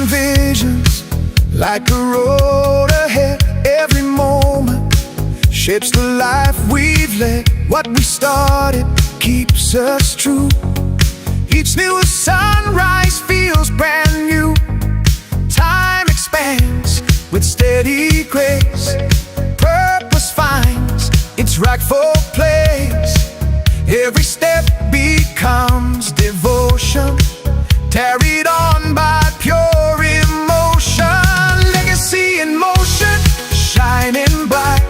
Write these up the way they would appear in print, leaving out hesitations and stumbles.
visions like a road ahead. Every moment shapes the life we've led. What we started keeps us true. Each new sunrise feels brand new. Time expands with steady grace. Purpose finds its rightful place. Every step becomes devotion, carried on by pure emotion. Legacy in motion, shining bright.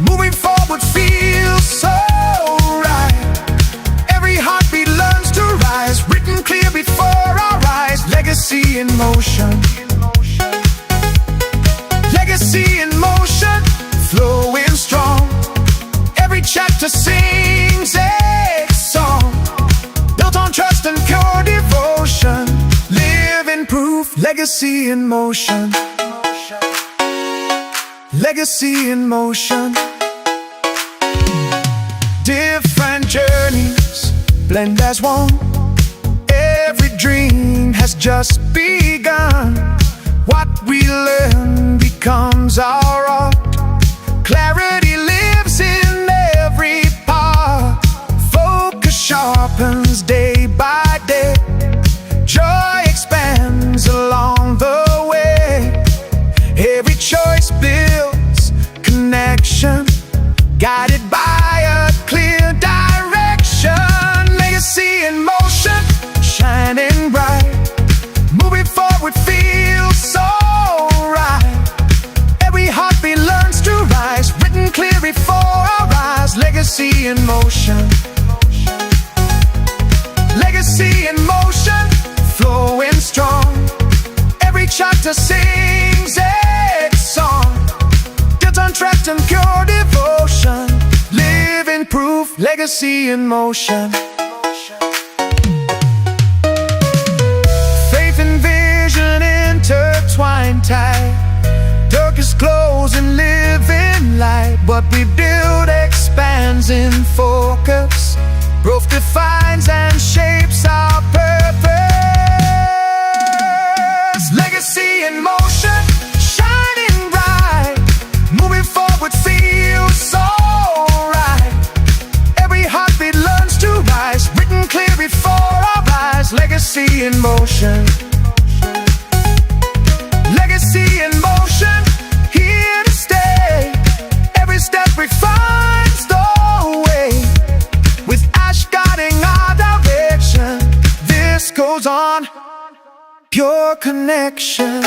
Moving forward feels so right. Every heartbeat learns to rise, written clear before our eyes. Legacy in motion. Legacy in motion, flowing strong. Every chapter sings a song, built on trust and pure devotion. Living proof, legacy in motion. Legacy in motion. Different journeys blend as one. Every dream has just begun. What we learn becomes our art. Clarity lives in every part. Focus sharpens day by day. Joy expands along the way. Every choice builds connection, guided by a clear direction. Legacy in motion, shining bright. Moving forward feels so right. Every heartbeat learns to rise, written clear before our eyes. Legacy in motion. Legacy in motion, flowing strong. Every chapter sings a song, built on trust and pure devotion. Living proof, legacy in motion. Faith and vision intertwined tight. Darkest glows in living light. What we build expands in focus. Growth defines and shapes our purpose. Legacy in motion, shining bright. Moving forward feels so right. Every heartbeat learns to rise, written clear before our eyes. Legacy in motion. Legacy in motion, here to stay. Every step refines the way, with ash guiding our direction. This goes on, pure connection.